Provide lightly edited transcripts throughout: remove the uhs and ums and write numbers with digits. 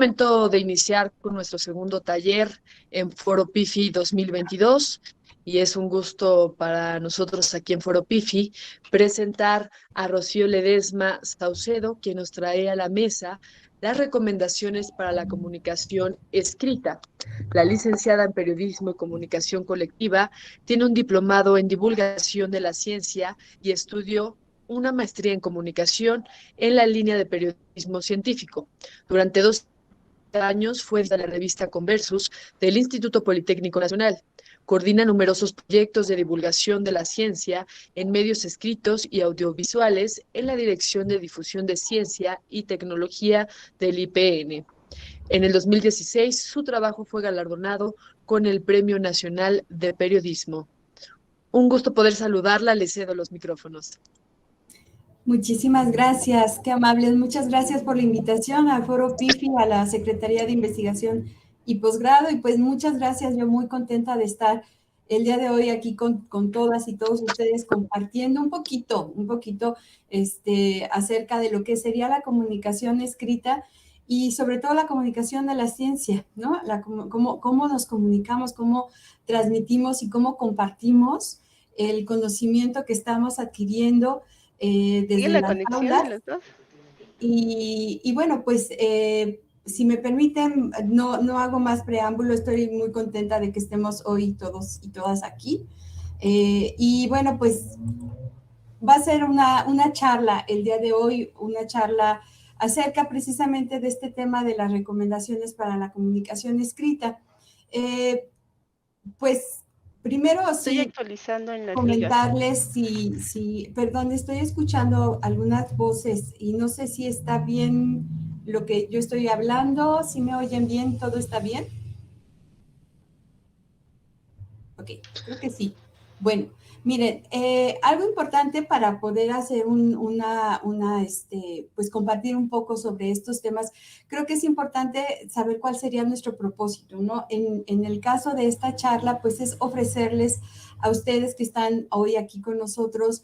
momento de iniciar con nuestro segundo taller en Foro PIFI 2022 y es un gusto para nosotros aquí en Foro PIFI presentar a Rocío Ledesma Saucedo, quien nos trae a la mesa las recomendaciones para la comunicación escrita. La licenciada en Periodismo y Comunicación Colectiva tiene un diplomado en Divulgación de la Ciencia y estudió una maestría en Comunicación en la línea de Periodismo Científico. Durante 2 años fue de la revista Conversus del Instituto Politécnico Nacional. Coordina numerosos proyectos de divulgación de la ciencia en medios escritos y audiovisuales en la Dirección de Difusión de Ciencia y Tecnología del IPN. En el 2016, su trabajo fue galardonado con el Premio Nacional de Periodismo. Un gusto poder saludarla, le cedo los micrófonos. Muchísimas gracias, qué amables. Muchas gracias por la invitación al Foro PIFI, a la Secretaría de Investigación y Posgrado. Y pues muchas gracias, yo muy contenta de estar el día de hoy aquí con todas y todos ustedes compartiendo un poquito acerca de lo que sería la comunicación escrita y sobre todo la comunicación de la ciencia, ¿no? Cómo nos comunicamos, cómo transmitimos y cómo compartimos el conocimiento que estamos adquiriendo ¿Sigue desde la las conexión de aulas. los dos? Y bueno, pues si me permiten, no hago más preámbulo, estoy muy contenta de que estemos hoy todos y todas aquí. Y bueno, pues va a ser una charla el día de hoy, una charla acerca precisamente de este tema de las recomendaciones para la comunicación escrita. Pues primero Estoy sí actualizando en las ligas. comentarles perdón, estoy escuchando algunas voces y no sé si está bien lo que yo estoy hablando, si me oyen bien, ¿todo está bien? Ok, creo que sí. Bueno, miren, algo importante para poder hacer pues compartir un poco sobre estos temas, creo que es importante saber cuál sería nuestro propósito, ¿no? En el caso de esta charla, pues es ofrecerles a ustedes que están hoy aquí con nosotros,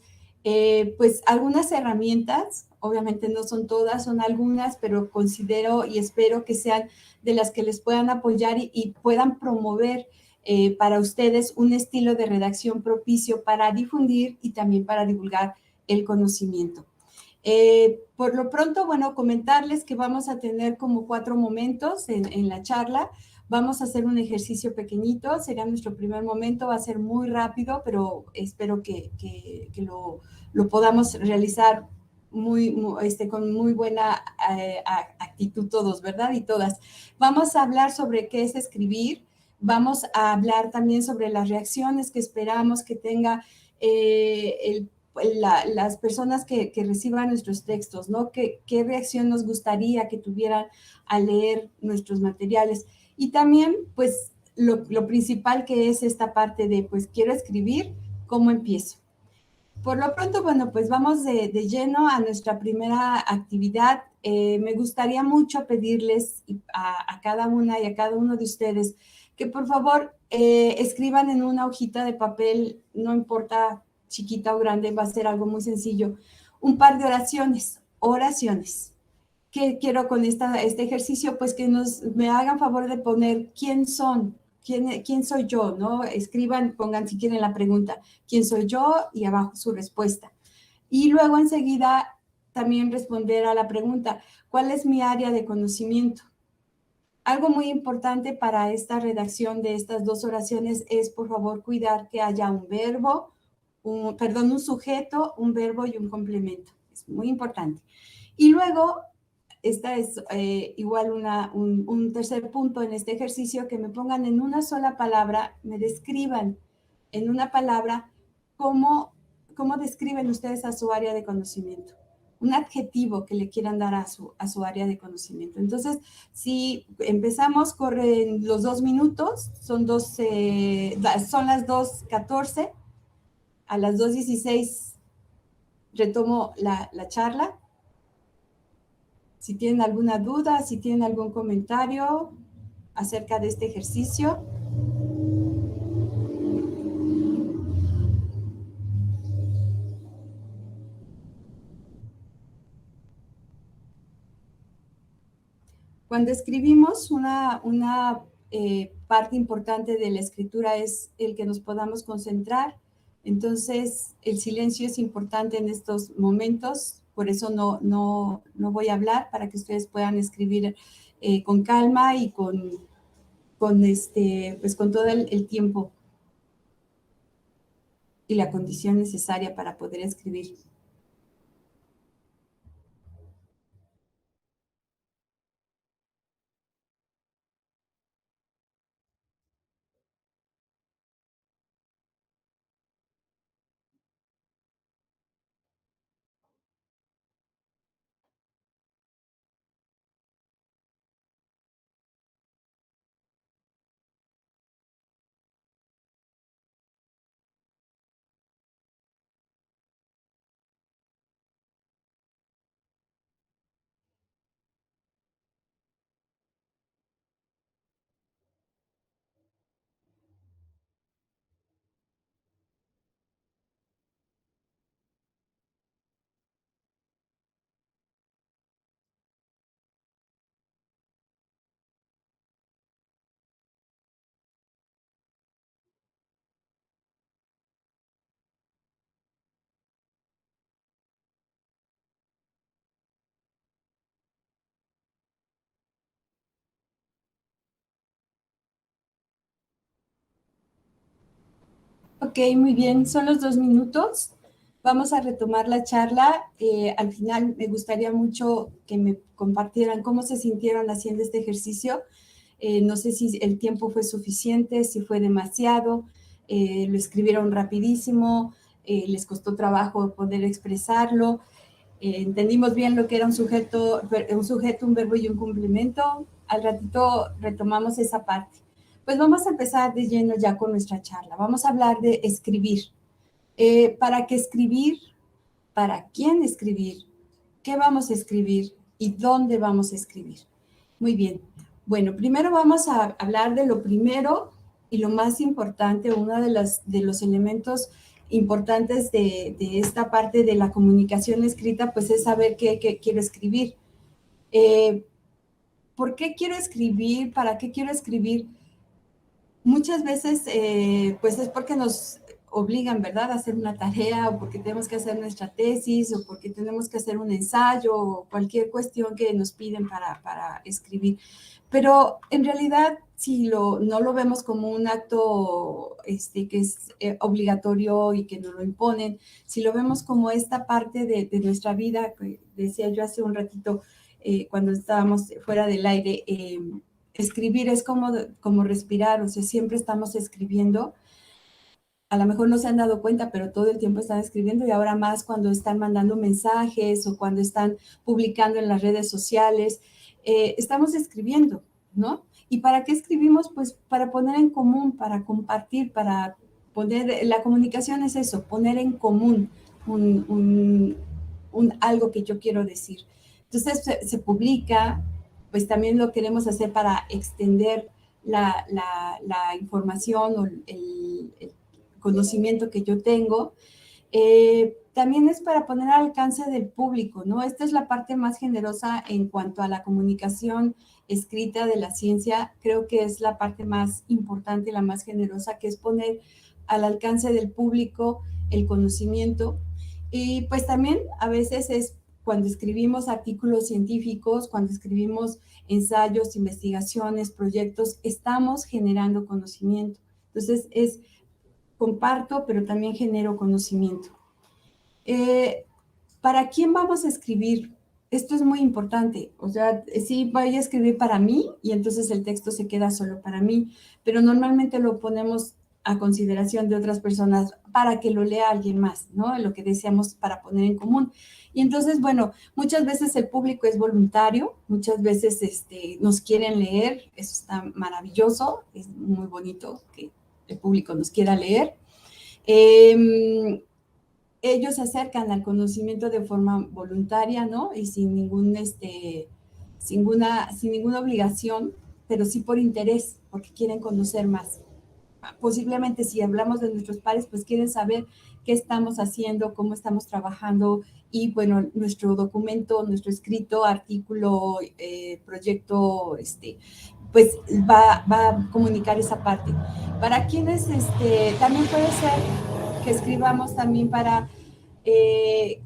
pues algunas herramientas, obviamente no son todas, son algunas, pero considero y espero que sean de las que les puedan apoyar y puedan promover para ustedes un estilo de redacción propicio para difundir y también para divulgar el conocimiento. Por lo pronto, bueno, comentarles que vamos a tener como 4 momentos en la charla. Vamos a hacer un ejercicio pequeñito, será nuestro primer momento, va a ser muy rápido, pero espero que lo podamos realizar con muy buena actitud todos, ¿verdad? Y todas. Vamos a hablar sobre qué es escribir. Vamos a hablar también sobre las reacciones que esperamos que tenga las personas que reciban nuestros textos, ¿no? ¿Qué reacción nos gustaría que tuvieran al leer nuestros materiales? Y también, pues, lo principal que es esta parte de, pues, quiero escribir, ¿cómo empiezo? Por lo pronto, bueno, pues vamos de lleno a nuestra primera actividad. Me gustaría mucho pedirles a cada una y a cada uno de ustedes que por favor escriban en una hojita de papel, no importa chiquita o grande, va a ser algo muy sencillo, un par de oraciones. ¿Qué quiero con este ejercicio? Pues que me hagan favor de poner quién son, quién soy yo, ¿no? Escriban, pongan si quieren la pregunta, ¿quién soy yo? Y abajo su respuesta. Y luego enseguida también responder a la pregunta, ¿cuál es mi área de conocimiento? Algo muy importante para esta redacción de estas 2 oraciones es, por favor, cuidar que haya un verbo, un sujeto, un verbo y un complemento. Es muy importante. Y luego, esta es igual un tercer punto en este ejercicio, que me pongan en una sola palabra, me describan en una palabra cómo describen ustedes a su área de conocimiento. Un adjetivo que le quieran dar a su área de conocimiento. Entonces, si empezamos, corren los 2 minutos, son las 2:14, a las 2:16 retomo la charla. Si tienen alguna duda, si tienen algún comentario acerca de este ejercicio. Cuando escribimos, una parte importante de la escritura es el que nos podamos concentrar. Entonces, el silencio es importante en estos momentos, por eso no voy a hablar, para que ustedes puedan escribir con calma y pues con todo el tiempo y la condición necesaria para poder escribir. Ok, muy bien, son los 2 minutos. Vamos a retomar la charla. Al final me gustaría mucho que me compartieran cómo se sintieron haciendo este ejercicio. No sé si el tiempo fue suficiente, si fue demasiado, lo escribieron rapidísimo, les costó trabajo poder expresarlo. Entendimos bien lo que era un sujeto, un verbo y un complemento. Al ratito retomamos esa parte. Pues vamos a empezar de lleno ya con nuestra charla. Vamos a hablar de escribir. ¿Para qué escribir? ¿Para quién escribir? ¿Qué vamos a escribir? ¿Y dónde vamos a escribir? Muy bien. Bueno, primero vamos a hablar de lo primero y lo más importante, uno de los elementos importantes de esta parte de la comunicación escrita, pues es saber qué quiero escribir. ¿Por qué quiero escribir? ¿Para qué quiero escribir? Muchas veces, pues es porque nos obligan, ¿verdad?, a hacer una tarea, o porque tenemos que hacer nuestra tesis, o porque tenemos que hacer un ensayo, o cualquier cuestión que nos piden para escribir. Pero en realidad, si no lo vemos como un acto que es obligatorio y que nos lo imponen, si lo vemos como esta parte de nuestra vida, que decía yo hace un ratito, cuando estábamos fuera del aire, escribir es como respirar, o sea, siempre estamos escribiendo. A lo mejor no se han dado cuenta, pero todo el tiempo están escribiendo, y ahora más cuando están mandando mensajes o cuando están publicando en las redes sociales, estamos escribiendo, ¿no? ¿Y para qué escribimos? Pues para poner en común, para compartir, para poner, la comunicación es eso, poner en común algo que yo quiero decir. Entonces se publica, pues también lo queremos hacer para extender la información o el conocimiento que yo tengo. También es para poner al alcance del público, ¿no? Esta es la parte más generosa en cuanto a la comunicación escrita de la ciencia. Creo que es la parte más importante, la más generosa, que es poner al alcance del público el conocimiento. Y pues también a veces es cuando escribimos artículos científicos, cuando escribimos ensayos, investigaciones, proyectos, estamos generando conocimiento. Entonces comparto, pero también genero conocimiento. ¿Para quién vamos a escribir? Esto es muy importante. O sea, sí voy a escribir para mí y entonces el texto se queda solo para mí, pero normalmente lo ponemos a consideración de otras personas para que lo lea alguien más, ¿no? Lo que decíamos, para poner en común. Y entonces, bueno, muchas veces el público es voluntario, muchas veces nos quieren leer, eso está maravilloso, es muy bonito que el público nos quiera leer. Ellos se acercan al conocimiento de forma voluntaria, ¿no? Y sin ninguna obligación, pero sí por interés, porque quieren conocer más. posiblemente si hablamos de nuestros pares, pues quieren saber qué estamos haciendo, cómo estamos trabajando y bueno, nuestro documento, nuestro escrito, artículo, proyecto, pues va a comunicar esa parte. Para quienes también puede ser que escribamos también para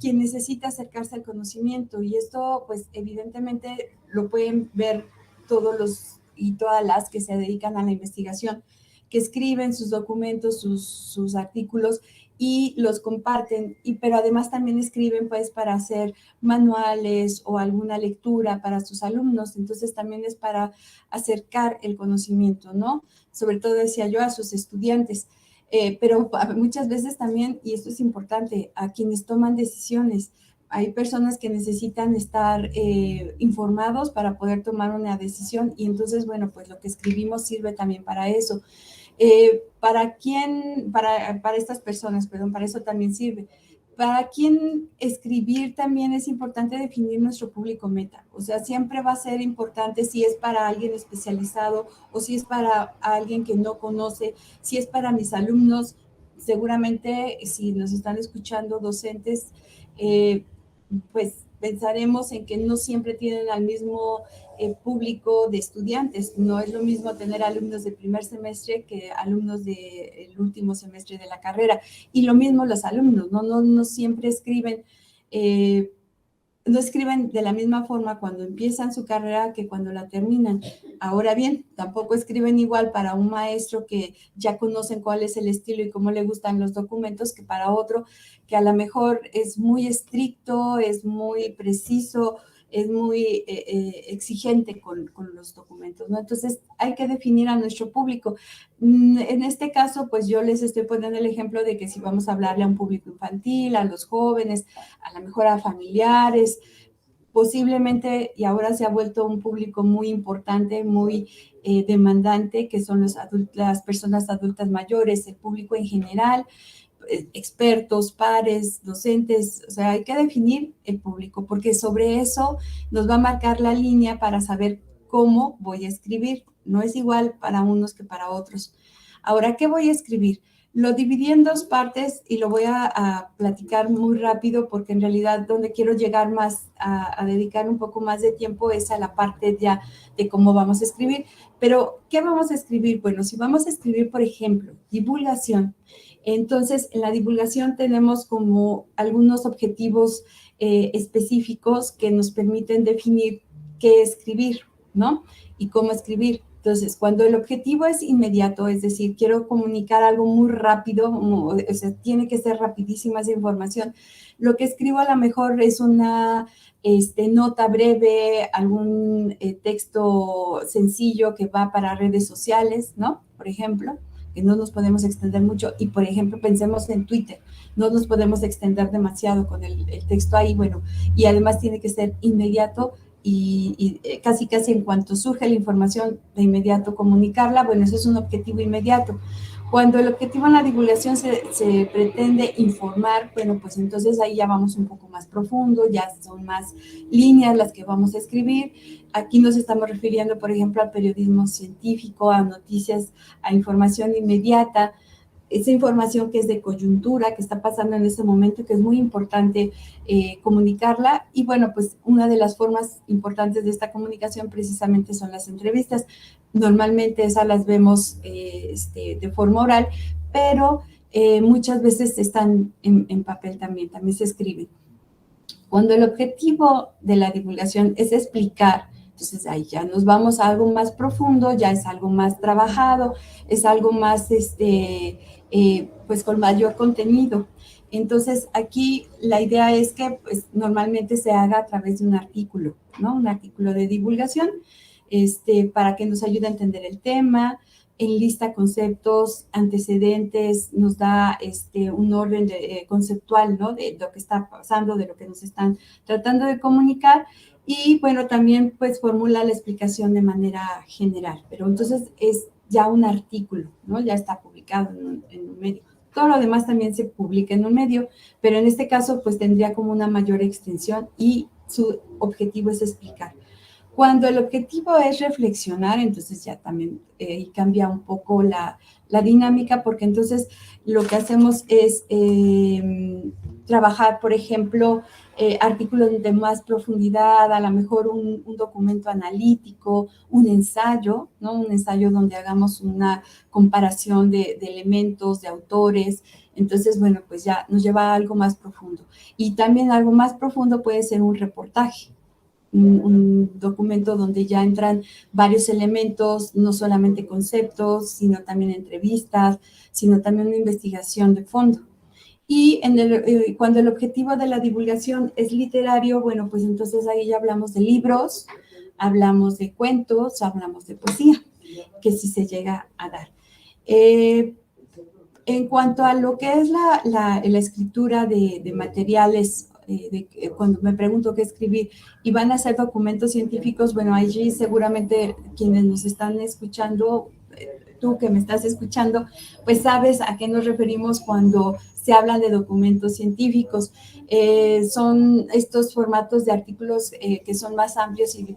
quien necesita acercarse al conocimiento y esto pues evidentemente lo pueden ver todos los y todas las que se dedican a la investigación, que escriben sus documentos, sus artículos y los comparten, pero además también escriben pues para hacer manuales o alguna lectura para sus alumnos, entonces también es para acercar el conocimiento, ¿no? Sobre todo decía yo a sus estudiantes. Pero muchas veces también, y esto es importante, a quienes toman decisiones, hay personas que necesitan estar informados para poder tomar una decisión y entonces, bueno, pues lo que escribimos sirve también para eso. ¿Para estas personas, perdón, para eso también sirve. Para quién escribir también es importante definir nuestro público meta. O sea, siempre va a ser importante si es para alguien especializado o si es para alguien que no conoce, si es para mis alumnos. Seguramente si nos están escuchando docentes, pues pensaremos en que no siempre tienen al mismo público de estudiantes. No es lo mismo tener alumnos de primer semestre que alumnos del último semestre de la carrera. Y lo mismo los alumnos, no siempre escriben, no escriben de la misma forma cuando empiezan su carrera que cuando la terminan. Ahora bien, tampoco escriben igual para un maestro que ya conocen cuál es el estilo y cómo le gustan los documentos que para otro que a lo mejor es muy estricto, es muy preciso, es muy exigente con los documentos, ¿no? Entonces, hay que definir a nuestro público. En este caso, pues yo les estoy poniendo el ejemplo de que si vamos a hablarle a un público infantil, a los jóvenes, a lo mejor a familiares, posiblemente, y ahora se ha vuelto un público muy importante, muy demandante, que son las personas adultas mayores, el público en general, expertos, pares, docentes, o sea, hay que definir el público porque sobre eso nos va a marcar la línea para saber cómo voy a escribir. No es igual para unos que para otros. Ahora, ¿qué voy a escribir? Lo dividí en dos partes y lo voy a platicar muy rápido porque en realidad donde quiero llegar más a dedicar un poco más de tiempo es a la parte ya de cómo vamos a escribir. Pero, ¿qué vamos a escribir? Bueno, si vamos a escribir, por ejemplo, divulgación, entonces, en la divulgación tenemos como algunos objetivos específicos que nos permiten definir qué escribir, ¿no? Y cómo escribir. Entonces, cuando el objetivo es inmediato, es decir, quiero comunicar algo muy rápido, o sea, tiene que ser rapidísima esa información, lo que escribo a lo mejor es una nota breve, algún texto sencillo que va para redes sociales, ¿no? Por ejemplo, que no nos podemos extender mucho. Y, por ejemplo, pensemos en Twitter, no nos podemos extender demasiado con el texto ahí, bueno, y además tiene que ser inmediato y casi en cuanto surge la información, de inmediato comunicarla, bueno, eso es un objetivo inmediato. Cuando el objetivo en la divulgación se pretende informar, bueno, pues entonces ahí ya vamos un poco más profundo, ya son más líneas las que vamos a escribir. Aquí nos estamos refiriendo, por ejemplo, al periodismo científico, a noticias, a información inmediata, esa información que es de coyuntura, que está pasando en este momento, que es muy importante comunicarla. Y bueno, pues una de las formas importantes de esta comunicación precisamente son las entrevistas. Normalmente esas las vemos de forma oral, pero muchas veces están en papel también se escriben. Cuando el objetivo de la divulgación es explicar, entonces ahí ya nos vamos a algo más profundo, ya es algo más trabajado, es algo más, pues con mayor contenido. Entonces aquí la idea es que pues, normalmente se haga a través de un artículo, ¿no? Un artículo de divulgación, para que nos ayude a entender el tema, enlista conceptos, antecedentes, nos da un orden conceptual, ¿no? De lo que está pasando, de lo que nos están tratando de comunicar y, bueno, también pues formula la explicación de manera general, pero entonces es ya un artículo, ¿no? Ya está publicado en un medio. Todo lo demás también se publica en un medio, pero en este caso pues tendría como una mayor extensión y su objetivo es explicar. Cuando el objetivo es reflexionar, entonces ya también cambia un poco la dinámica, porque entonces lo que hacemos es trabajar, por ejemplo, artículos de más profundidad, a lo mejor un documento analítico, un ensayo, ¿no? Un ensayo donde hagamos una comparación de elementos, de autores. Entonces, bueno, pues ya nos lleva a algo más profundo. Y también algo más profundo puede ser un reportaje. Un documento donde ya entran varios elementos, no solamente conceptos, sino también entrevistas, sino también una investigación de fondo. Y cuando el objetivo de la divulgación es literario, bueno, pues entonces ahí ya hablamos de libros, hablamos de cuentos, hablamos de poesía, que sí se llega a dar. En cuanto a lo que es la escritura de materiales, cuando me pregunto qué escribir y van a ser documentos científicos, bueno, allí seguramente quienes nos están escuchando, tú que me estás escuchando, pues sabes a qué nos referimos cuando se hablan de documentos científicos. Son estos formatos de artículos que son más amplios y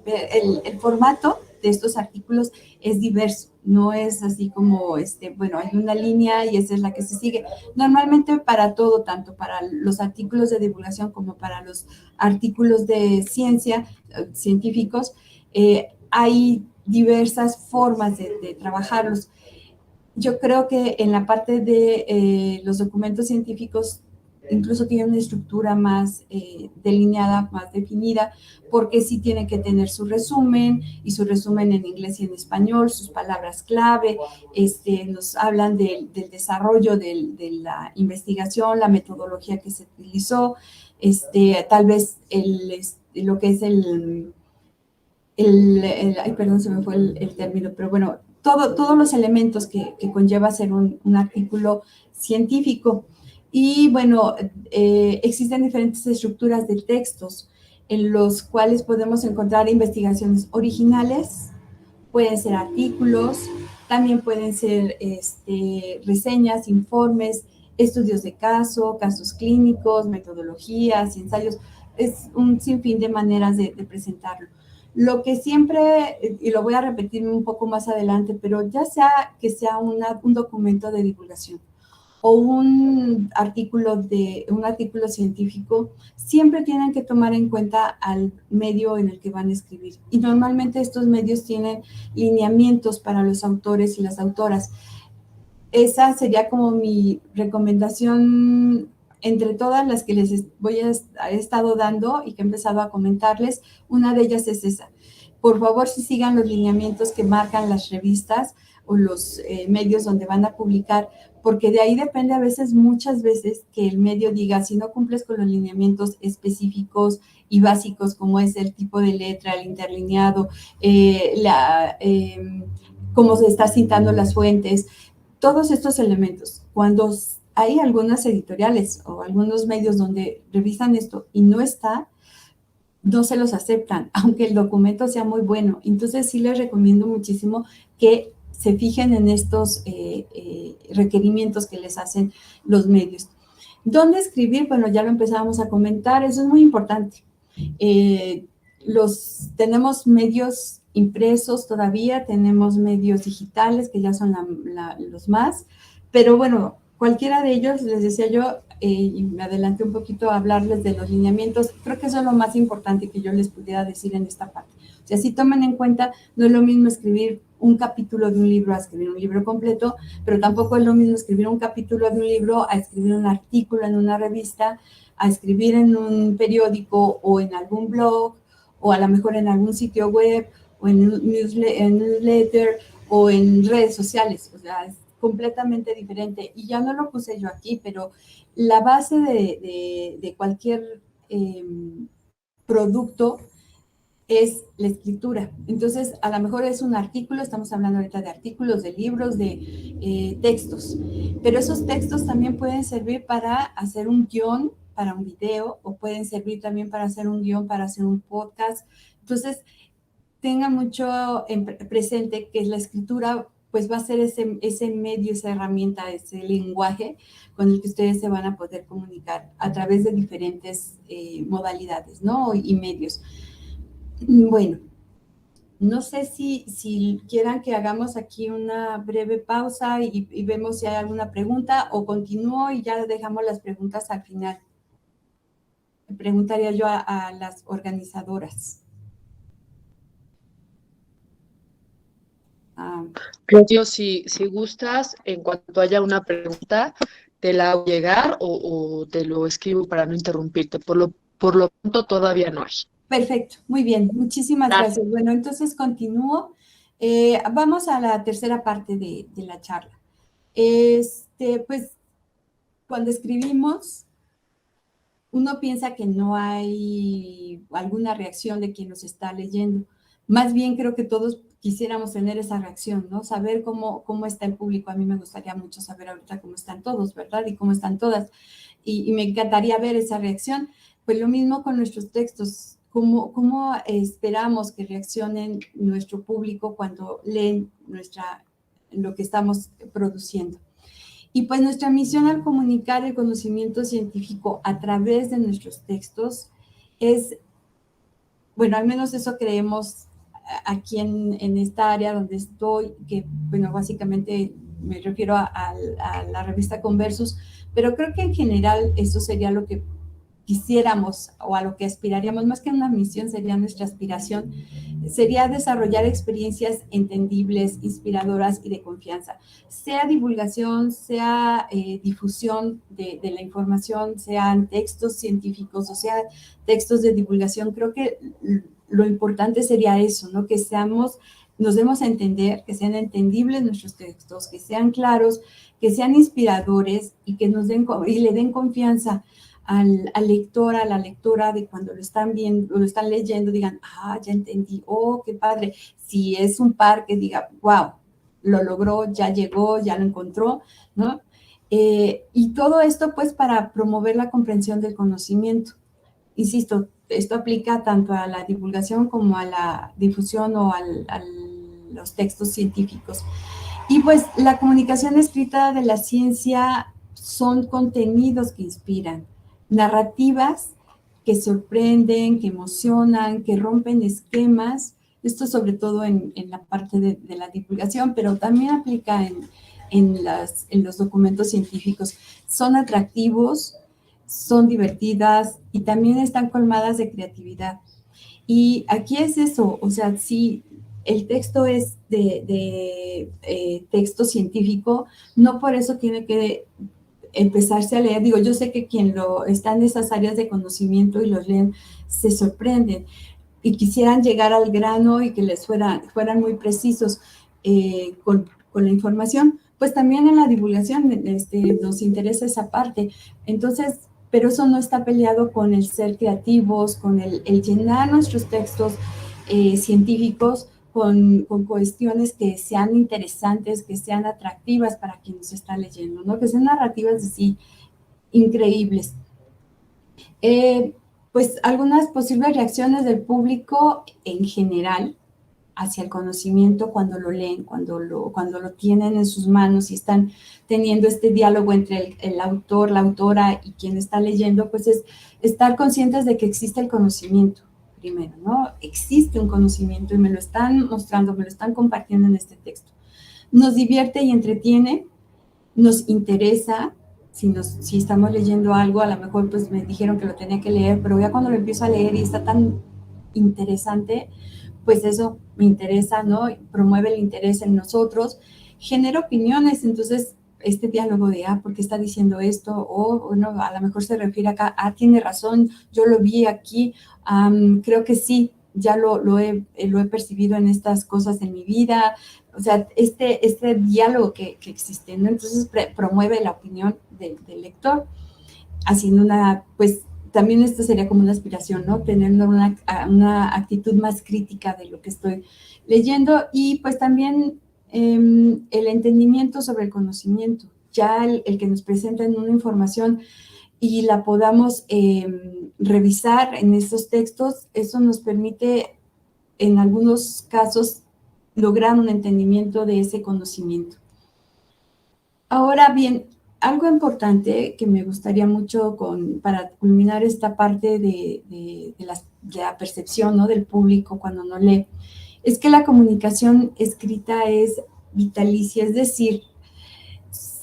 el formato de estos artículos es diverso, no es así como, bueno, hay una línea y esa es la que se sigue. Normalmente para todo, tanto para los artículos de divulgación como para los artículos de ciencia, científicos, hay diversas formas de trabajarlos. Yo creo que en la parte de los documentos científicos incluso tienen una estructura más delineada, más definida, porque sí tienen que tener su resumen, y su resumen en inglés y en español, sus palabras clave, nos hablan del desarrollo de la investigación, la metodología que se utilizó, tal vez lo que es ay, perdón, se me fue el término, pero bueno, todos los elementos que conlleva ser un artículo científico. Y bueno, existen diferentes estructuras de textos en los cuales podemos encontrar investigaciones originales, pueden ser artículos, también pueden ser reseñas, informes, estudios de caso, casos clínicos, metodologías, ensayos. Es un sinfín de maneras de presentarlo. Lo que siempre, y lo voy a repetir un poco más adelante, pero ya sea que sea un documento de divulgación o un artículo científico, siempre tienen que tomar en cuenta al medio en el que van a escribir. Y normalmente estos medios tienen lineamientos para los autores y las autoras. Esa sería como mi recomendación entre todas las que les he estado dando y que he empezado a comentarles. Una de ellas es esa. Por favor, si sigan los lineamientos que marcan las revistas o los medios donde van a publicar, porque de ahí depende muchas veces que el medio diga, si no cumples con los lineamientos específicos y básicos, como es el tipo de letra, el interlineado, cómo se está citando las fuentes, todos estos elementos, cuando hay algunas editoriales o algunos medios donde revisan esto y no está, no se los aceptan, aunque el documento sea muy bueno. Entonces sí les recomiendo muchísimo que se fijen en estos requerimientos que les hacen los medios. ¿Dónde escribir? Bueno, ya lo empezábamos a comentar, eso es muy importante. Tenemos medios impresos todavía, tenemos medios digitales que ya son los más, pero bueno, cualquiera de ellos, les decía yo, y me adelanté un poquito a hablarles de los lineamientos, creo que eso es lo más importante que yo les pudiera decir en esta parte. O sea, si tomen en cuenta, no es lo mismo escribir un capítulo de un libro a escribir un libro completo, pero tampoco es lo mismo escribir un capítulo de un libro a escribir un artículo en una revista, a escribir en un periódico o en algún blog, o a lo mejor en algún sitio web, o en newsletter, o en redes sociales. O sea, es completamente diferente. Y ya no lo puse yo aquí, pero la base de cualquier producto es la escritura. Entonces, a lo mejor es un artículo, estamos hablando ahorita de artículos, de libros, de textos, pero esos textos también pueden servir para hacer un guión, para un video, o pueden servir también para hacer un guión, para hacer un podcast. Entonces, tengan mucho presente que la escritura pues va a ser ese medio, esa herramienta, ese lenguaje con el que ustedes se van a poder comunicar a través de diferentes modalidades, ¿no? Y medios. Bueno, No sé si quieran que hagamos aquí una breve pausa y vemos si hay alguna pregunta, o continúo y ya dejamos las preguntas al final. Preguntaría yo a las organizadoras. Rocío, si gustas, en cuanto haya una pregunta, te la hago llegar o te lo escribo para no interrumpirte. Por lo pronto todavía no hay. Perfecto, muy bien, muchísimas gracias. Bueno, entonces continúo. Vamos a la tercera parte de la charla. Pues cuando escribimos, uno piensa que no hay alguna reacción de quien nos está leyendo. Más bien creo que todos quisiéramos tener esa reacción, ¿no? Saber cómo está el público. A mí me gustaría mucho saber ahorita cómo están todos, ¿verdad? Y cómo están todas. Y me encantaría ver esa reacción. Pues lo mismo con nuestros textos. ¿Cómo esperamos que reaccionen nuestro público cuando leen lo que estamos produciendo? Y pues nuestra misión al comunicar el conocimiento científico a través de nuestros textos es, bueno, al menos eso creemos aquí en esta área donde estoy, que, bueno, básicamente me refiero a la revista Conversus, pero creo que en general eso sería lo que quisiéramos o a lo que aspiraríamos, más que una misión sería nuestra aspiración, sería desarrollar experiencias entendibles, inspiradoras y de confianza, sea divulgación, sea difusión de la información, sean textos científicos o sea textos de divulgación. Creo que lo importante sería eso, ¿no? Que nos demos a entender, que sean entendibles nuestros textos, que sean claros, que sean inspiradores y que le den confianza al lector, a la lectora, de cuando lo están viendo, lo están leyendo, digan, ya entendí, qué padre. Si es un par, que diga, wow, lo logró, ya llegó, ya lo encontró, ¿no? Y todo esto, pues, para promover la comprensión del conocimiento. Insisto, esto aplica tanto a la divulgación como a la difusión o a los textos científicos. Y pues la comunicación escrita de la ciencia son contenidos que inspiran, narrativas que sorprenden, que emocionan, que rompen esquemas. Esto sobre todo en la parte de la divulgación, pero también aplica en los documentos científicos. Son atractivos, son divertidas y también están colmadas de creatividad. Y aquí es eso, o sea, sí, el texto es de texto científico, no por eso tiene que empezarse a leer. Digo, yo sé que quien está en esas áreas de conocimiento y los leen se sorprenden y quisieran llegar al grano y que les fueran muy precisos con la información. Pues también en la divulgación nos interesa esa parte. Entonces, pero eso no está peleado con el ser creativos, con el llenar nuestros textos científicos con cuestiones que sean interesantes, que sean atractivas para quien nos está leyendo, ¿no? Que sean narrativas así increíbles. Pues algunas posibles reacciones del público en general hacia el conocimiento cuando lo leen, cuando lo tienen en sus manos y están teniendo este diálogo entre el autor, la autora y quien está leyendo, pues es estar conscientes de que existe el conocimiento primero, ¿no? Existe un conocimiento y me lo están mostrando, me lo están compartiendo en este texto. Nos divierte y entretiene, nos interesa. Si estamos leyendo algo, a lo mejor pues me dijeron que lo tenía que leer, pero ya cuando lo empiezo a leer y está tan interesante, pues eso me interesa, ¿no? Promueve el interés en nosotros, genera opiniones. Entonces este diálogo de, ¿por qué está diciendo esto? O, bueno, a lo mejor se refiere acá, tiene razón, yo lo vi aquí, creo que sí, ya lo he percibido en estas cosas en mi vida. O sea, este diálogo que existe, ¿no? Entonces promueve la opinión del lector, haciendo pues también esto sería como una aspiración, ¿no? Teniendo una actitud más crítica de lo que estoy leyendo y pues también el entendimiento sobre el conocimiento. Ya el que nos presenten una información y la podamos revisar en estos textos, eso nos permite en algunos casos lograr un entendimiento de ese conocimiento. Ahora bien, algo importante que me gustaría mucho para culminar esta parte de la percepción, ¿no? Del público cuando no lee, es que la comunicación escrita es vitalicia, es decir,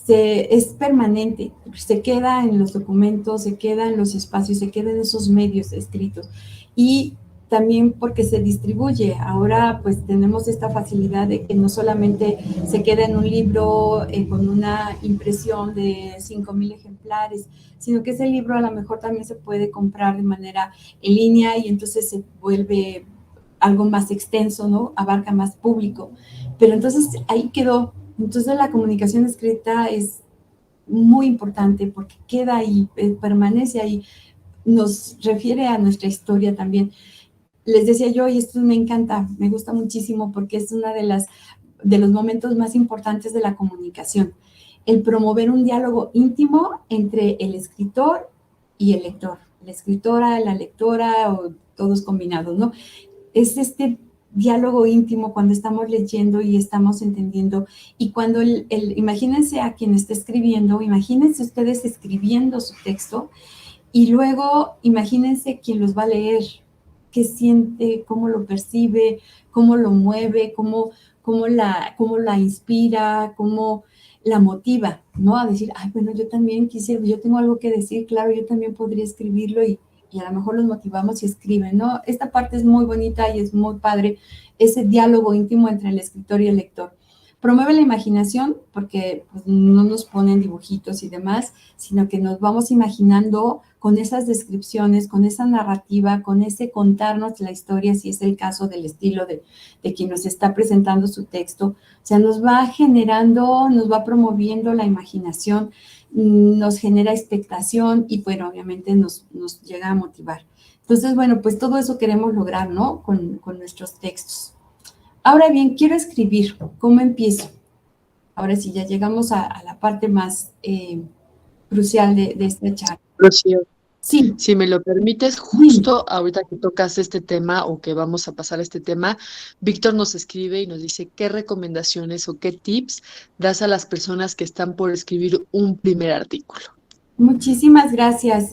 es permanente, se queda en los documentos, se queda en los espacios, se queda en esos medios escritos. Y también porque se distribuye. Ahora pues tenemos esta facilidad de que no solamente se queda en un libro con una impresión de 5,000 ejemplares, sino que ese libro a lo mejor también se puede comprar de manera en línea y entonces se vuelve algo más extenso, ¿no? Abarca más público. Pero entonces ahí quedó. Entonces la comunicación escrita es muy importante porque queda ahí, permanece ahí, nos refiere a nuestra historia también. Les decía yo, y esto me encanta, me gusta muchísimo porque es una de los momentos más importantes de la comunicación, el promover un diálogo íntimo entre el escritor y el lector, la escritora, la lectora o todos combinados, ¿no? Es este diálogo íntimo cuando estamos leyendo y estamos entendiendo. Y cuando imagínense a quien está escribiendo, imagínense ustedes escribiendo su texto y luego imagínense quien los va a leer, qué siente, cómo lo percibe, cómo lo mueve, cómo la inspira, cómo la motiva, ¿no? A decir, ay, bueno, yo también quisiera, yo tengo algo que decir, claro, yo también podría escribirlo y a lo mejor los motivamos y escriben, ¿no? Esta parte es muy bonita y es muy padre, ese diálogo íntimo entre el escritor y el lector. Promueve la imaginación porque pues, no nos ponen dibujitos y demás, sino que nos vamos imaginando con esas descripciones, con esa narrativa, con ese contarnos la historia, si es el caso del estilo de quien nos está presentando su texto. O sea, nos va generando, nos va promoviendo la imaginación, nos genera expectación y, bueno, obviamente nos llega a motivar. Entonces, bueno, pues todo eso queremos lograr, ¿no? Con nuestros textos. Ahora bien, quiero escribir. ¿Cómo empiezo? Ahora sí, ya llegamos a la parte más crucial de esta charla. Rocío, Sí. si me lo permites, justo ahorita que tocas este tema o que vamos a pasar a este tema, Víctor nos escribe y nos dice qué recomendaciones o qué tips das a las personas que están por escribir un primer artículo. Muchísimas gracias,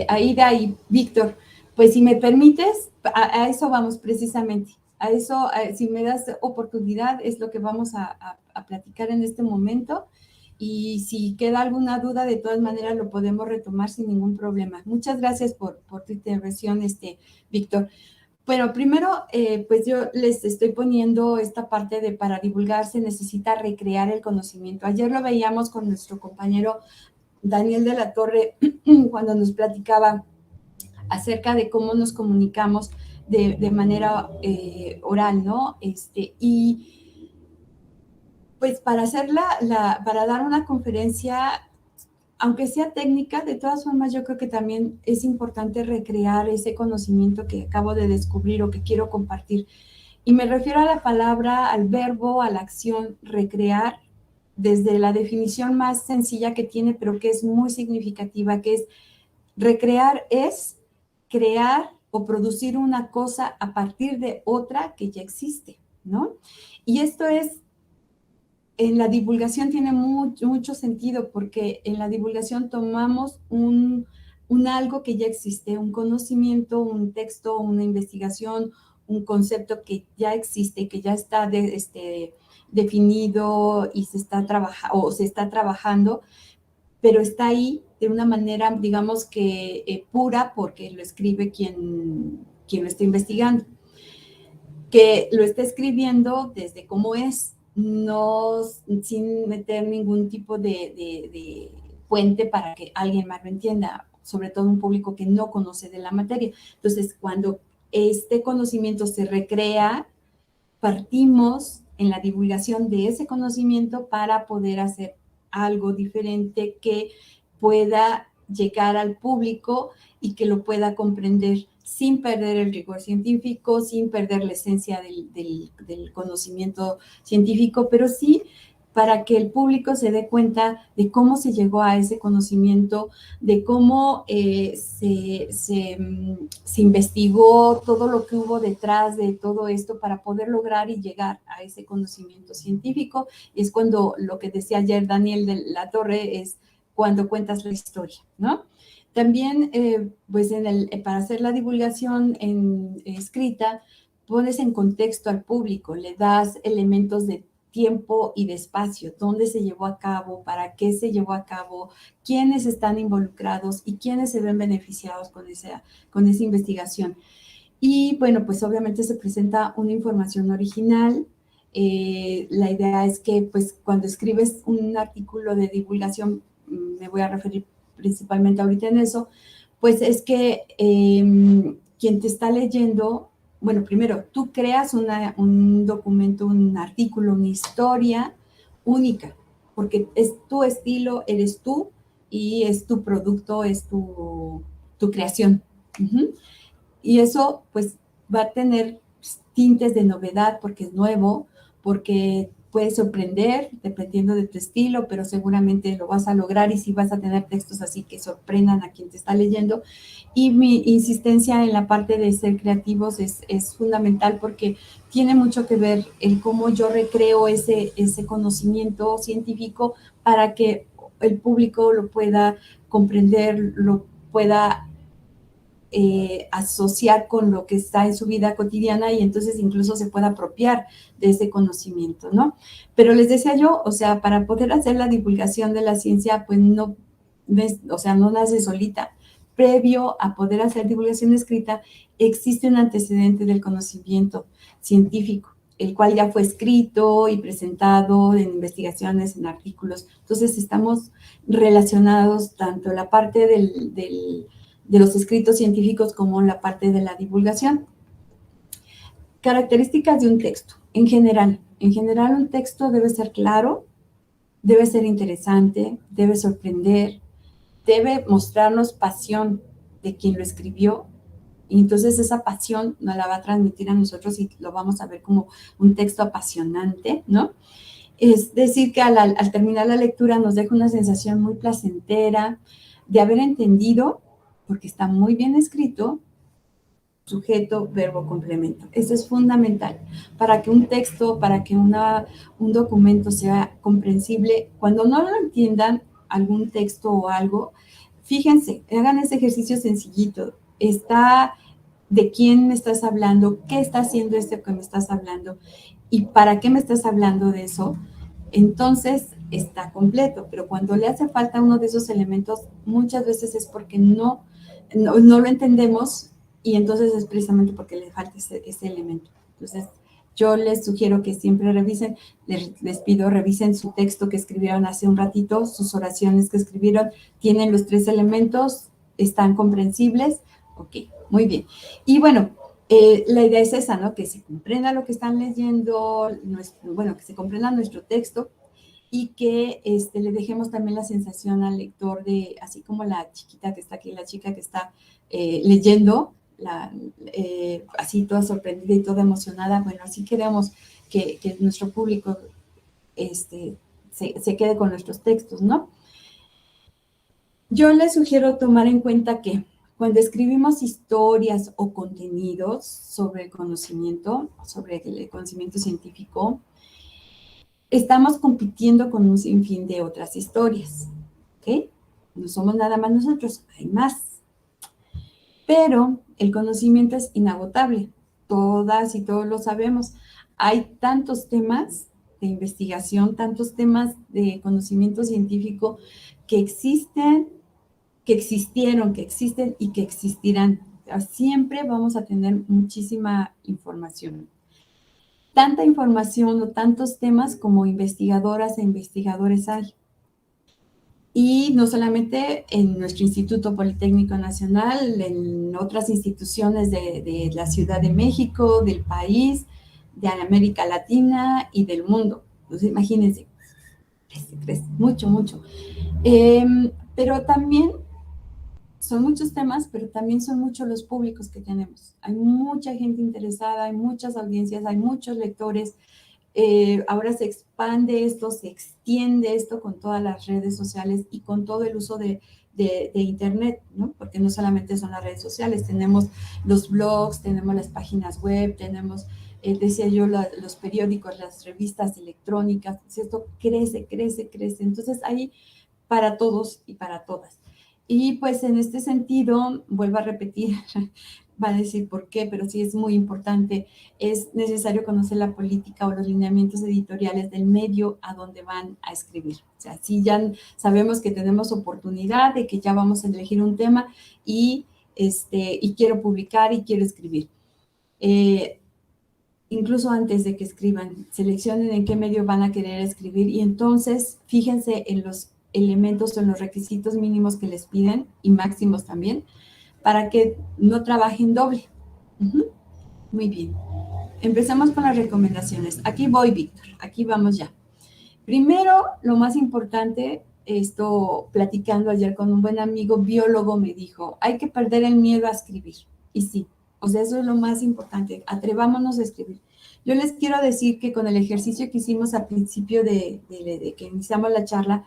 Aida y Víctor. Pues si me permites, a eso vamos precisamente. A eso, si me das oportunidad, es lo que vamos a platicar en este momento. Y si queda alguna duda, de todas maneras lo podemos retomar sin ningún problema. Muchas gracias por tu intervención, Víctor. Bueno, primero, pues yo les estoy poniendo esta parte de para divulgar se necesita recrear el conocimiento. Ayer lo veíamos con nuestro compañero Daniel de la Torre cuando nos platicaba acerca de cómo nos comunicamos de manera oral, ¿no? Y pues para para dar una conferencia, aunque sea técnica, de todas formas yo creo que también es importante recrear ese conocimiento que acabo de descubrir o que quiero compartir. Y me refiero a la palabra, al verbo, a la acción, recrear, desde la definición más sencilla que tiene, pero que es muy significativa, que es recrear es crear o producir una cosa a partir de otra que ya existe, ¿no? Y esto es, en la divulgación tiene mucho sentido, porque en la divulgación tomamos un algo que ya existe, un conocimiento, un texto, una investigación, un concepto que ya existe, que ya está definido y se está trabajando, pero está ahí de una manera, digamos que pura, porque lo escribe quien lo está investigando, que lo está escribiendo desde cómo es, no sin meter ningún tipo de puente para que alguien más lo entienda, sobre todo un público que no conoce de la materia. Entonces, cuando este conocimiento se recrea, partimos en la divulgación de ese conocimiento para poder hacer algo diferente que pueda llegar al público y que lo pueda comprender sin perder el rigor científico, sin perder la esencia del conocimiento científico, pero sí para que el público se dé cuenta de cómo se llegó a ese conocimiento, de cómo se investigó todo lo que hubo detrás de todo esto para poder lograr y llegar a ese conocimiento científico. Y es cuando lo que decía ayer Daniel de la Torre es cuando cuentas la historia, ¿no? También, pues para hacer la divulgación escrita, pones en contexto al público, le das elementos de tiempo y de espacio, dónde se llevó a cabo, para qué se llevó a cabo, quiénes están involucrados y quiénes se ven beneficiados con esa investigación. Y bueno, pues obviamente se presenta una información original. La idea es que pues cuando escribes un artículo de divulgación, me voy a referir principalmente ahorita en eso, pues es que quien te está leyendo, bueno, primero, tú creas un documento, un artículo, una historia única, porque es tu estilo, eres tú y es tu producto, es tu creación. Uh-huh. Y eso pues va a tener tintes de novedad porque es nuevo, porque puede sorprender dependiendo de tu estilo, pero seguramente lo vas a lograr y sí vas a tener textos así que sorprendan a quien te está leyendo. Y mi insistencia en la parte de ser creativos es fundamental porque tiene mucho que ver en cómo yo recreo ese conocimiento científico para que el público lo pueda comprender, lo pueda asociar con lo que está en su vida cotidiana y entonces incluso se pueda apropiar de ese conocimiento, ¿no? Pero les decía yo, o sea, para poder hacer la divulgación de la ciencia, pues no, o sea, no nace solita. Previo a poder hacer divulgación escrita, existe un antecedente del conocimiento científico, el cual ya fue escrito y presentado en investigaciones, en artículos. Entonces, estamos relacionados tanto la parte de los escritos científicos como la parte de la divulgación. Características de un texto. En general un texto debe ser claro, debe ser interesante, debe sorprender, debe mostrarnos pasión de quien lo escribió, y entonces esa pasión nos la va a transmitir a nosotros y lo vamos a ver como un texto apasionante, ¿no? Es decir, que al terminar la lectura nos deja una sensación muy placentera de haber entendido, porque está muy bien escrito, sujeto, verbo, complemento. Eso es fundamental para que un texto, para que un documento sea comprensible. Cuando no lo entiendan algún texto o algo, fíjense, hagan ese ejercicio sencillito. Está de quién me estás hablando, qué está haciendo este que me estás hablando y para qué me estás hablando de eso. Entonces está completo, pero cuando le hace falta uno de esos elementos, muchas veces es porque no lo entendemos y entonces es precisamente porque le falta ese elemento. Entonces, yo les sugiero que siempre revisen, les pido revisen su texto que escribieron hace un ratito, sus oraciones que escribieron, tienen los 3 elementos, están comprensibles, ok, muy bien. Y bueno, la idea es esa, ¿no? Que se comprenda lo que están leyendo, que se comprenda nuestro texto y que le dejemos también la sensación al lector de, así como la chiquita que está aquí, la chica que está leyendo, así toda sorprendida y toda emocionada, bueno, así queremos que nuestro público se quede con nuestros textos, ¿no? Yo les sugiero tomar en cuenta que cuando escribimos historias o contenidos sobre el conocimiento científico, estamos compitiendo con un sinfín de otras historias, ¿ok? No somos nada más nosotros, hay más. Pero el conocimiento es inagotable, todas y todos lo sabemos. Hay tantos temas de investigación, tantos temas de conocimiento científico que existen, que existieron, que existen y que existirán. Siempre vamos a tener muchísima información. Tanta información o tantos temas como investigadoras e investigadores hay. Y no solamente en nuestro Instituto Politécnico Nacional, en otras instituciones de la Ciudad de México, del país, de América Latina y del mundo. Entonces, imagínense, crece, mucho, mucho. Pero también son muchos temas, pero también son muchos los públicos que tenemos. Hay mucha gente interesada, hay muchas audiencias, hay muchos lectores. Ahora se expande esto, se extiende esto con todas las redes sociales y con todo el uso de Internet, ¿no? Porque no solamente son las redes sociales, tenemos los blogs, tenemos las páginas web, tenemos, decía yo, los periódicos, las revistas electrónicas, esto crece, crece, crece. Entonces hay para todos y para todas. Y pues en este sentido, vuelvo a repetir, va a decir por qué, pero sí es muy importante. Es necesario conocer la política o los lineamientos editoriales del medio a donde van a escribir. O sea, si ya sabemos que tenemos oportunidad de que ya vamos a elegir un tema y quiero publicar y quiero escribir. Incluso antes de que escriban, seleccionen en qué medio van a querer escribir y entonces fíjense en los elementos o en los requisitos mínimos que les piden y máximos también, para que no trabajen doble. Muy bien. Empecemos con las recomendaciones. Aquí voy, Víctor. Aquí vamos ya. Primero, lo más importante, platicando ayer con un buen amigo biólogo, me dijo, hay que perder el miedo a escribir. Y sí, o sea, eso es lo más importante. Atrevámonos a escribir. Yo les quiero decir que con el ejercicio que hicimos al principio de que iniciamos la charla,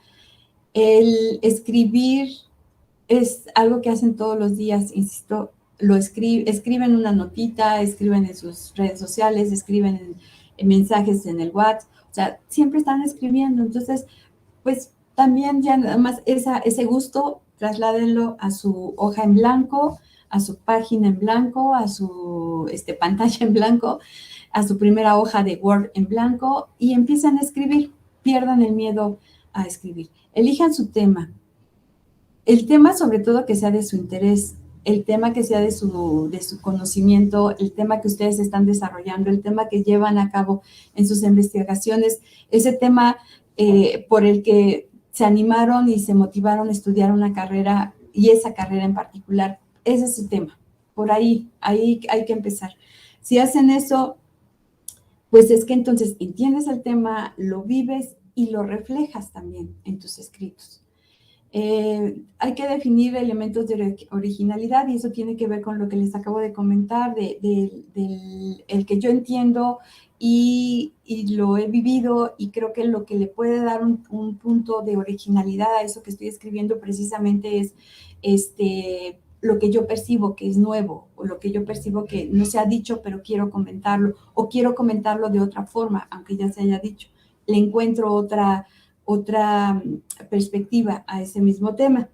el escribir es algo que hacen todos los días, insisto, escriben una notita, escriben en sus redes sociales, escriben en mensajes en el WhatsApp, o sea, siempre están escribiendo. Entonces, pues también ya nada más ese gusto, trasládenlo a su hoja en blanco, a su página en blanco, a su pantalla en blanco, a su primera hoja de Word en blanco y empiezan a escribir. Pierdan el miedo a escribir. Elijan su tema. El tema sobre todo que sea de su interés, el tema que sea de su conocimiento, el tema que ustedes están desarrollando, el tema que llevan a cabo en sus investigaciones, ese tema por el que se animaron y se motivaron a estudiar una carrera y esa carrera en particular, ese es su tema. Por ahí hay que empezar. Si hacen eso, pues es que entonces entiendes el tema, lo vives y lo reflejas también en tus escritos. Hay que definir elementos de originalidad y eso tiene que ver con lo que les acabo de comentar, el que yo entiendo y lo he vivido y creo que lo que le puede dar un punto de originalidad a eso que estoy escribiendo precisamente es lo que yo percibo que es nuevo o lo que yo percibo que no se ha dicho pero quiero comentarlo o quiero comentarlo de otra forma, aunque ya se haya dicho. Le encuentro otra perspectiva a ese mismo tema.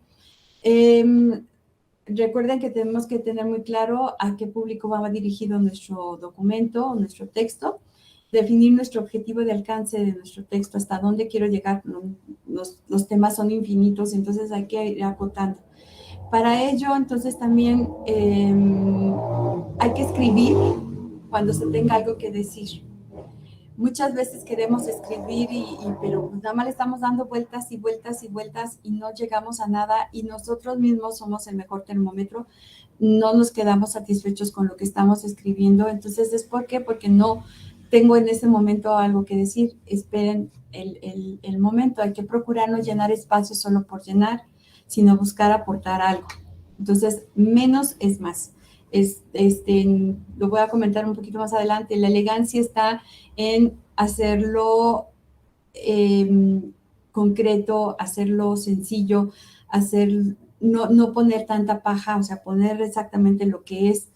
Recuerden que tenemos que tener muy claro a qué público va dirigido nuestro documento o nuestro texto, definir nuestro objetivo de alcance de nuestro texto, hasta dónde quiero llegar. Los temas son infinitos, entonces hay que ir acotando. Para ello, entonces también hay que escribir cuando se tenga algo que decir. Muchas veces queremos escribir, pero nada más le estamos dando vueltas y vueltas y vueltas y no llegamos a nada y nosotros mismos somos el mejor termómetro, no nos quedamos satisfechos con lo que estamos escribiendo. Entonces, ¿es por qué? Porque no tengo en ese momento algo que decir. Esperen el momento. Hay que procurar no llenar espacios solo por llenar, sino buscar aportar algo. Entonces, menos es más. Lo voy a comentar un poquito más adelante. La elegancia está en hacerlo concreto, hacerlo sencillo, no poner tanta paja, o sea, poner exactamente lo que es.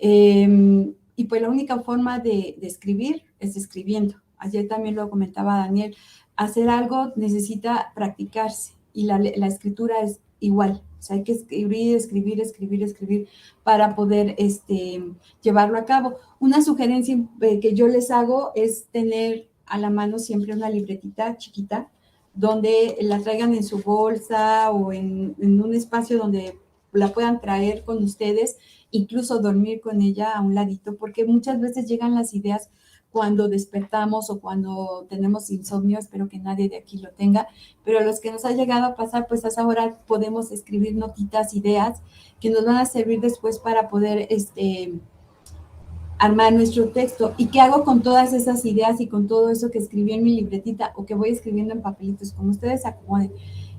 Y pues la única forma de escribir es escribiendo. Ayer también lo comentaba Daniel, hacer algo necesita practicarse y la escritura es igual. O sea, hay que escribir para poder llevarlo a cabo. Una sugerencia que yo les hago es tener a la mano siempre una libretita chiquita donde la traigan en su bolsa o en un espacio donde la puedan traer con ustedes, incluso dormir con ella a un ladito, porque muchas veces llegan las ideas cuando despertamos o cuando tenemos insomnio. Espero que nadie de aquí lo tenga, pero los que nos ha llegado a pasar, pues a esa hora podemos escribir notitas, ideas que nos van a servir después para poder armar nuestro texto. ¿Y qué hago con todas esas ideas y con todo eso que escribí en mi libretita o que voy escribiendo en papelitos? Como ustedes se acomoden.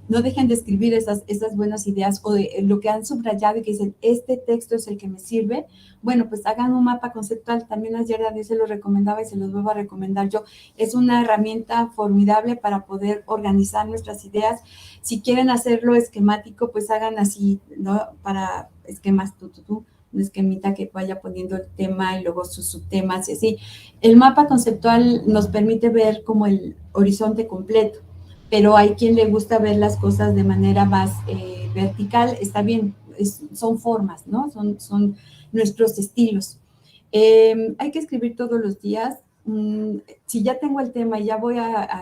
No dejen de escribir esas buenas ideas o de lo que han subrayado y que dicen, este texto es el que me sirve. Bueno, pues hagan un mapa conceptual. También ayer Daniel se lo recomendaba y se los vuelvo a recomendar yo. Es una herramienta formidable para poder organizar nuestras ideas. Si quieren hacerlo esquemático, pues hagan así, ¿no? Para esquemas, una esquemita que vaya poniendo el tema y luego sus subtemas y así. El mapa conceptual nos permite ver como el horizonte completo, pero hay quien le gusta ver las cosas de manera más vertical. Está bien, son formas, ¿no? Son nuestros estilos. Hay que escribir todos los días. Si ya tengo el tema y ya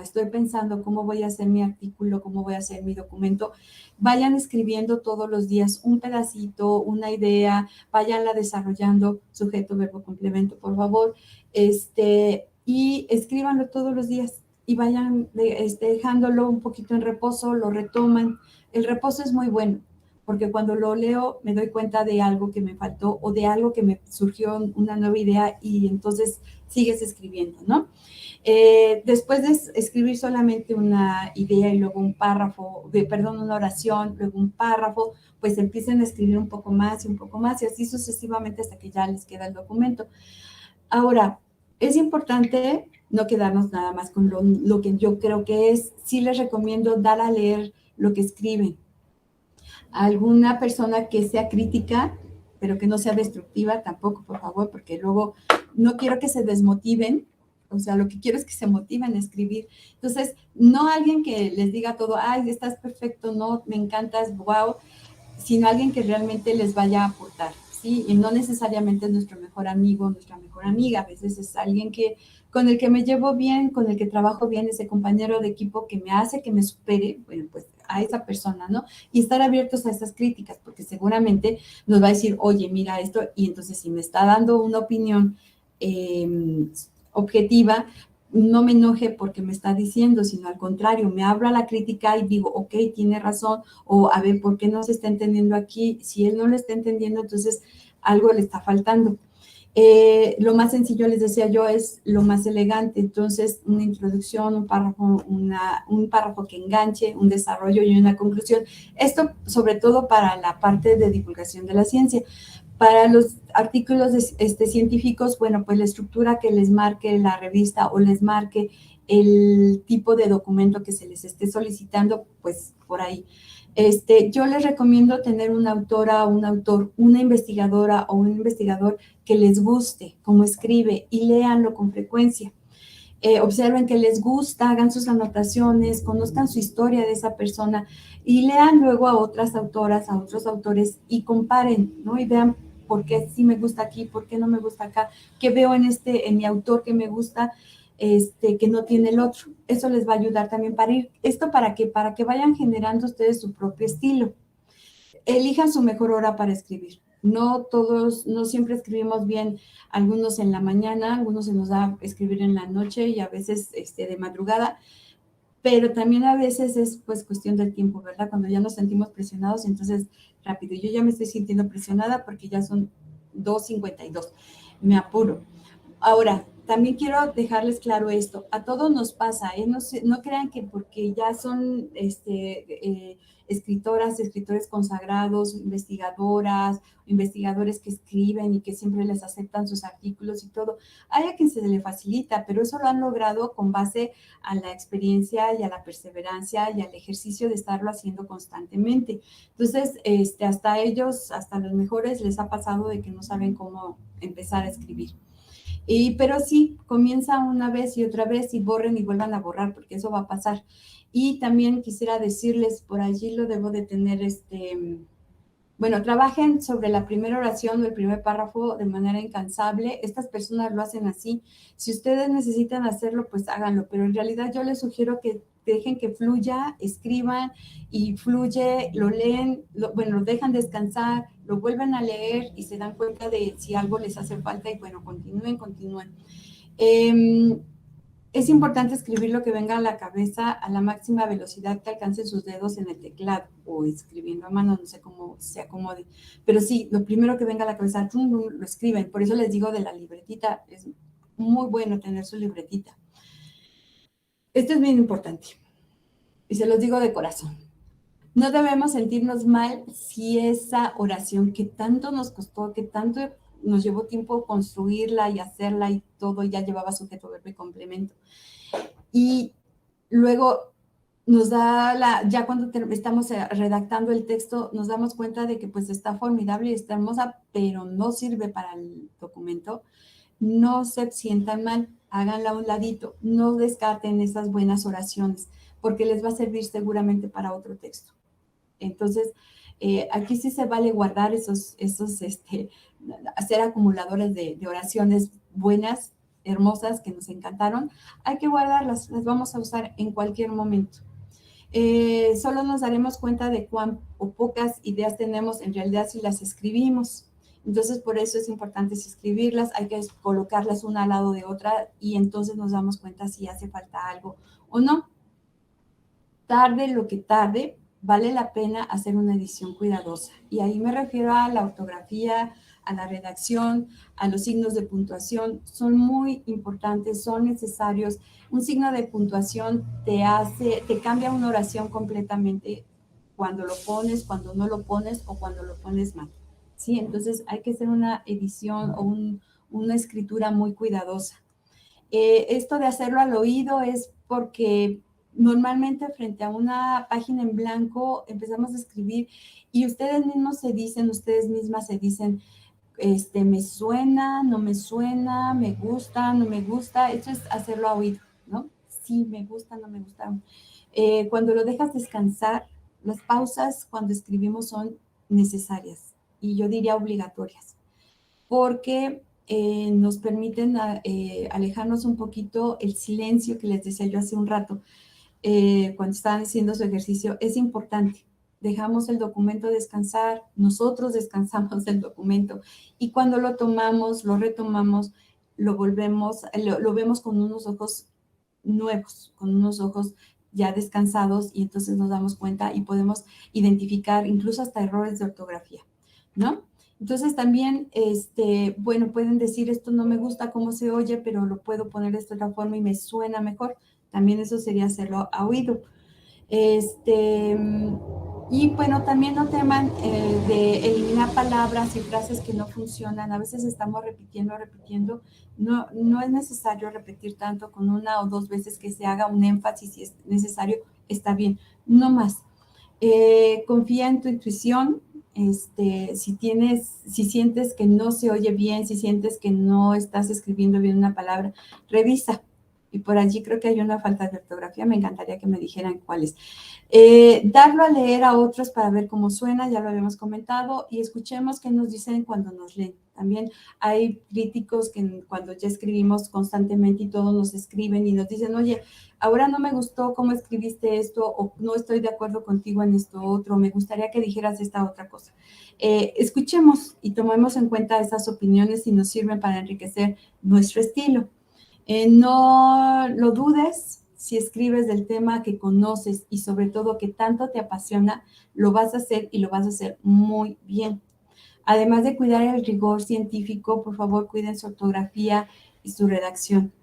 estoy pensando cómo voy a hacer mi artículo, cómo voy a hacer mi documento, vayan escribiendo todos los días un pedacito, una idea, váyanla desarrollando, sujeto, verbo, complemento, por favor, y escríbanlo todos los días y vayan dejándolo un poquito en reposo, lo retoman. El reposo es muy bueno, porque cuando lo leo me doy cuenta de algo que me faltó o de algo que me surgió una nueva idea y entonces sigues escribiendo, ¿no? Después de escribir solamente una idea y luego un párrafo, una oración, luego un párrafo, pues empiecen a escribir un poco más y así sucesivamente hasta que ya les queda el documento. Ahora, es importante no quedarnos nada más con lo que yo creo que es. Sí les recomiendo dar a leer lo que escriben. A alguna persona que sea crítica, pero que no sea destructiva tampoco, por favor, porque luego no quiero que se desmotiven. O sea, lo que quiero es que se motiven a escribir. Entonces, no alguien que les diga todo, ay, estás perfecto, no, me encantas, wow, sino alguien que realmente les vaya a aportar, ¿sí? Y no necesariamente es nuestro mejor amigo, nuestra mejor amiga, a veces es alguien con el que me llevo bien, con el que trabajo bien, ese compañero de equipo que me hace que me supere, bueno, pues a esa persona, ¿no? Y estar abiertos a esas críticas, porque seguramente nos va a decir, oye, mira esto, y entonces si me está dando una opinión objetiva, no me enoje porque me está diciendo, sino al contrario, me abro a la crítica y digo, ok, tiene razón, o a ver, ¿por qué no se está entendiendo aquí? Si él no lo está entendiendo, entonces algo le está faltando. Lo más sencillo, les decía yo, es lo más elegante. Entonces, una introducción, un párrafo que enganche, un desarrollo y una conclusión. Esto, sobre todo, para la parte de divulgación de la ciencia. Para los artículos científicos, bueno, pues la estructura que les marque la revista o les marque el tipo de documento que se les esté solicitando, pues por ahí. Yo les recomiendo tener una autora o un autor, una investigadora o un investigador que les guste cómo escribe y léanlo con frecuencia. Observen que les gusta, hagan sus anotaciones, conozcan su historia de esa persona y lean luego a otras autoras, a otros autores y comparen, ¿no? Y vean por qué sí me gusta aquí, por qué no me gusta acá, qué veo en mi autor que me gusta, que no tiene el otro. Eso les va a ayudar también ¿para qué? Para que vayan generando ustedes su propio estilo. Elijan su mejor hora para escribir. No siempre escribimos bien, algunos en la mañana, algunos se nos da escribir en la noche y a veces de madrugada, pero también a veces es pues cuestión del tiempo, ¿verdad? Cuando ya nos sentimos presionados, entonces rápido, yo ya me estoy sintiendo presionada porque ya son 2:52, me apuro. Ahora, también quiero dejarles claro esto, a todos nos pasa, no crean que porque ya son escritores consagrados, investigadores que escriben y que siempre les aceptan sus artículos y todo, hay a quien se le facilita, pero eso lo han logrado con base a la experiencia y a la perseverancia y al ejercicio de estarlo haciendo constantemente. Entonces, hasta ellos, hasta los mejores, les ha pasado de que no saben cómo empezar a escribir. Pero sí, comienza una vez y otra vez y borren y vuelvan a borrar, porque eso va a pasar. Y también quisiera decirles, por allí lo debo de tener, bueno, trabajen sobre la primera oración o el primer párrafo de manera incansable. Estas personas lo hacen así. Si ustedes necesitan hacerlo, pues háganlo. Pero en realidad yo les sugiero que dejen que fluya, escriban y fluye, lo leen, lo dejan descansar, lo vuelven a leer y se dan cuenta de si algo les hace falta y bueno, continúen. Es importante escribir lo que venga a la cabeza a la máxima velocidad que alcancen sus dedos en el teclado o escribiendo a mano, no sé cómo se acomode. Pero sí, lo primero que venga a la cabeza, lo escriben. Por eso les digo de la libretita, es muy bueno tener su libretita. Esto es bien importante y se los digo de corazón. No debemos sentirnos mal si esa oración que tanto nos costó, que tanto nos llevó tiempo construirla y hacerla y todo, ya llevaba sujeto, verbo y complemento. Y luego nos da ya cuando estamos redactando el texto, nos damos cuenta de que pues está formidable y está hermosa, pero no sirve para el documento. No se sientan mal, háganla a un ladito, no descarten esas buenas oraciones, porque les va a servir seguramente para otro texto. Entonces, aquí sí se vale guardar hacer acumuladores de oraciones buenas, hermosas, que nos encantaron. Hay que guardarlas, las vamos a usar en cualquier momento. Solo nos daremos cuenta de cuán o pocas ideas tenemos en realidad si las escribimos. Entonces, por eso es importante escribirlas, hay que colocarlas una al lado de otra y entonces nos damos cuenta si hace falta algo o no. Tarde lo que tarde, vale la pena hacer una edición cuidadosa. Y ahí me refiero a la ortografía, a la redacción, a los signos de puntuación. Son muy importantes, son necesarios. Un signo de puntuación te cambia una oración completamente cuando lo pones, cuando no lo pones o cuando lo pones mal. ¿Sí? Entonces hay que hacer una edición o una escritura muy cuidadosa. Esto de hacerlo al oído es porque normalmente frente a una página en blanco empezamos a escribir y ustedes mismas se dicen, me suena, no me suena, me gusta, no me gusta. Esto es hacerlo a oído, ¿no? Sí, me gusta, no me gusta. Cuando lo dejas descansar, las pausas cuando escribimos son necesarias y yo diría obligatorias, porque nos permiten alejarnos un poquito el silencio que les decía yo hace un rato, cuando estaban haciendo su ejercicio, es importante. Dejamos el documento descansar, nosotros descansamos del documento y cuando lo tomamos, lo retomamos, lo vemos con unos ojos nuevos, con unos ojos ya descansados y entonces nos damos cuenta y podemos identificar incluso hasta errores de ortografía, ¿no? Entonces también, bueno, pueden decir esto no me gusta cómo se oye, pero lo puedo poner de esta forma y me suena mejor. También eso sería hacerlo a oído. Y bueno, también no teman de eliminar palabras y frases que no funcionan. A veces estamos repitiendo. No es necesario repetir tanto, con una o dos veces que se haga un énfasis si es necesario, está bien. No más. Confía en tu intuición. Si sientes que no se oye bien, si sientes que no estás escribiendo bien una palabra, revisa. Y por allí creo que hay una falta de ortografía, me encantaría que me dijeran cuáles. Darlo a leer a otros para ver cómo suena, ya lo habíamos comentado, y escuchemos qué nos dicen cuando nos leen. También hay críticos que cuando ya escribimos constantemente y todos nos escriben y nos dicen, oye, ahora no me gustó cómo escribiste esto, o no estoy de acuerdo contigo en esto otro, me gustaría que dijeras esta otra cosa. Escuchemos y tomemos en cuenta esas opiniones y nos sirven para enriquecer nuestro estilo. No lo dudes, si escribes del tema que conoces y sobre todo que tanto te apasiona, lo vas a hacer y lo vas a hacer muy bien. Además de cuidar el rigor científico, por favor, cuiden su ortografía y su redacción.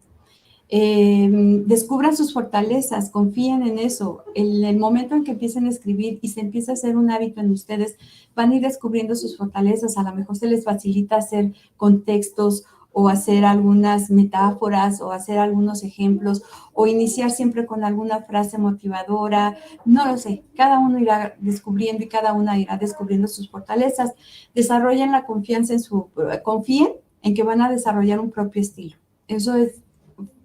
Descubran sus fortalezas, confíen en eso. En el momento en que empiecen a escribir y se empieza a hacer un hábito en ustedes, van a ir descubriendo sus fortalezas. A lo mejor se les facilita hacer contextos o hacer algunas metáforas o hacer algunos ejemplos o iniciar siempre con alguna frase motivadora. No lo sé, cada uno irá descubriendo y cada una irá descubriendo sus fortalezas. Desarrollen la confianza confíen en que van a desarrollar un propio estilo. Eso es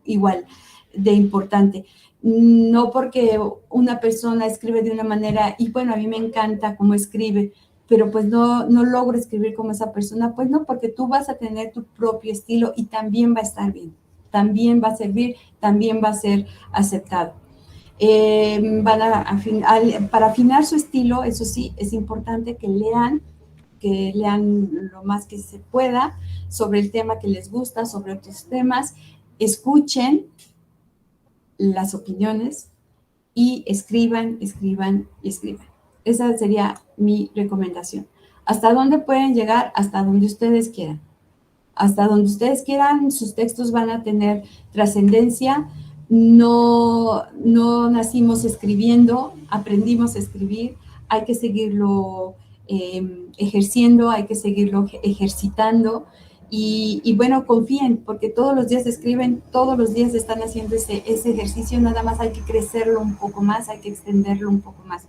igual de importante. No porque una persona escribe de una manera y bueno, a mí me encanta cómo escribe, pero pues no logro escribir como esa persona, pues no, porque tú vas a tener tu propio estilo y también va a estar bien, también va a servir, también va a ser aceptado. Para afinar su estilo, eso sí, es importante que lean lo más que se pueda sobre el tema que les gusta, sobre otros temas, escuchen las opiniones y escriban. Esa sería mi recomendación. ¿Hasta dónde pueden llegar? Hasta donde ustedes quieran. Hasta donde ustedes quieran, sus textos van a tener trascendencia. No nacimos escribiendo, aprendimos a escribir. Hay que seguirlo ejerciendo, hay que seguirlo ejercitando. Y bueno, confíen, porque todos los días escriben, todos los días están haciendo ese ejercicio, nada más hay que crecerlo un poco más, hay que extenderlo un poco más.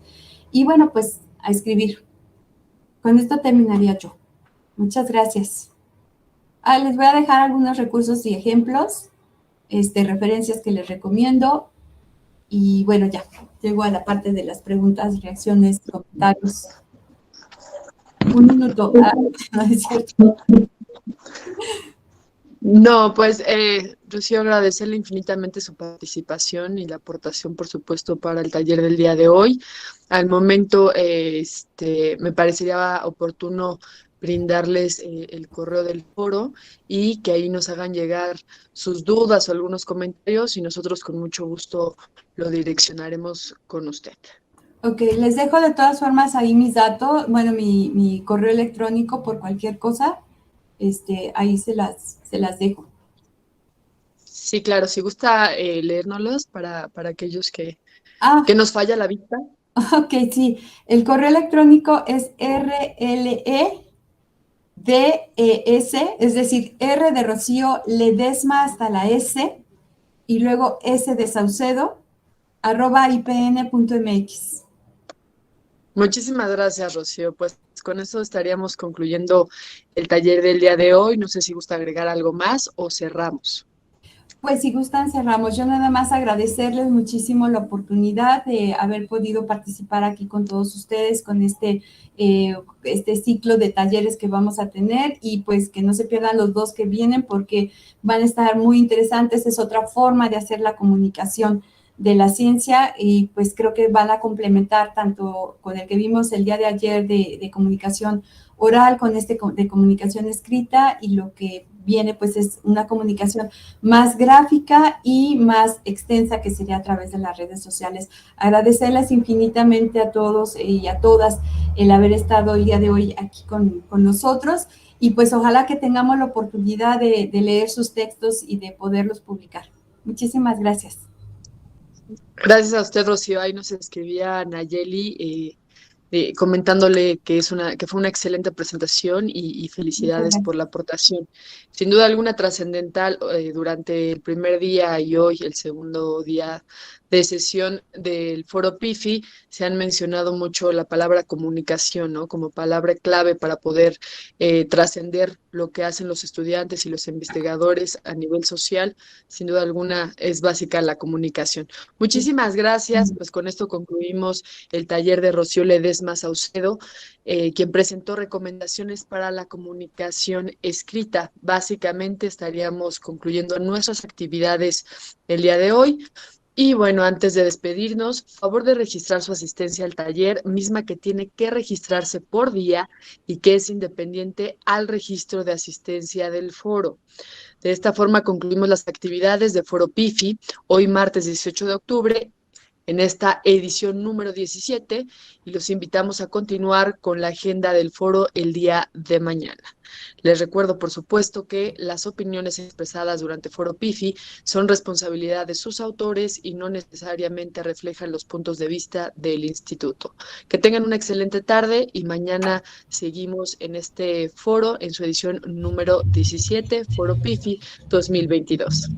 Y bueno, pues a escribir. Con esto terminaría yo. Muchas gracias. Les voy a dejar algunos recursos y ejemplos, referencias que les recomiendo. Y bueno, ya, llego a la parte de las preguntas, reacciones, comentarios. Un minuto, no es cierto. No, pues, Rocío, agradecerle infinitamente su participación y la aportación, por supuesto, para el taller del día de hoy. Al momento, me parecería oportuno brindarles el correo del foro y que ahí nos hagan llegar sus dudas o algunos comentarios y nosotros con mucho gusto lo direccionaremos con usted. Ok, les dejo de todas formas ahí mis datos, bueno, mi correo electrónico por cualquier cosa, ahí se las dejo. Sí, claro, si gusta leérnoslos para aquellos Ah, que nos falla la vista. ok, sí, el correo electrónico es RLEDES, es decir, R de Rocío Ledesma hasta la S, y luego S de Saucedo, @ipn.mx. Muchísimas gracias, Rocío. Pues con eso estaríamos concluyendo el taller del día de hoy. No sé si gusta agregar algo más o cerramos. Pues si gustan, cerramos. Yo nada más agradecerles muchísimo la oportunidad de haber podido participar aquí con todos ustedes, con este ciclo de talleres que vamos a tener y pues que no se pierdan los dos que vienen porque van a estar muy interesantes. Es otra forma de hacer la comunicación de la ciencia y pues creo que van a complementar tanto con el que vimos el día de ayer de comunicación oral, con de comunicación escrita y lo que viene pues es una comunicación más gráfica y más extensa que sería a través de las redes sociales. Agradecerles infinitamente a todos y a todas el haber estado el día de hoy aquí con nosotros y pues ojalá que tengamos la oportunidad de leer sus textos y de poderlos publicar. Muchísimas gracias. Gracias a usted, Rocío. Ahí nos escribía Nayeli comentándole que fue una excelente presentación y Muchas felicidades gracias. por la aportación. Sin duda alguna trascendental durante el primer día y hoy el segundo día de sesión del Foro PIFI se han mencionado mucho la palabra comunicación, ¿no? Como palabra clave para poder trascender lo que hacen los estudiantes y los investigadores a nivel social. Sin duda alguna es básica la comunicación. Muchísimas gracias. Pues con esto concluimos el taller de Rocío Ledesma Saucedo, quien presentó recomendaciones para la comunicación escrita. Básicamente estaríamos concluyendo nuestras actividades el día de hoy. Y bueno, antes de despedirnos, favor de registrar su asistencia al taller, misma que tiene que registrarse por día y que es independiente al registro de asistencia del foro. De esta forma concluimos las actividades de Foro PIFI hoy martes 18 de octubre en esta edición número 17 y los invitamos a continuar con la agenda del foro el día de mañana. Les recuerdo, por supuesto, que las opiniones expresadas durante Foro PIFI son responsabilidad de sus autores y no necesariamente reflejan los puntos de vista del instituto. Que tengan una excelente tarde y mañana seguimos en este foro en su edición número 17, Foro PIFI 2022.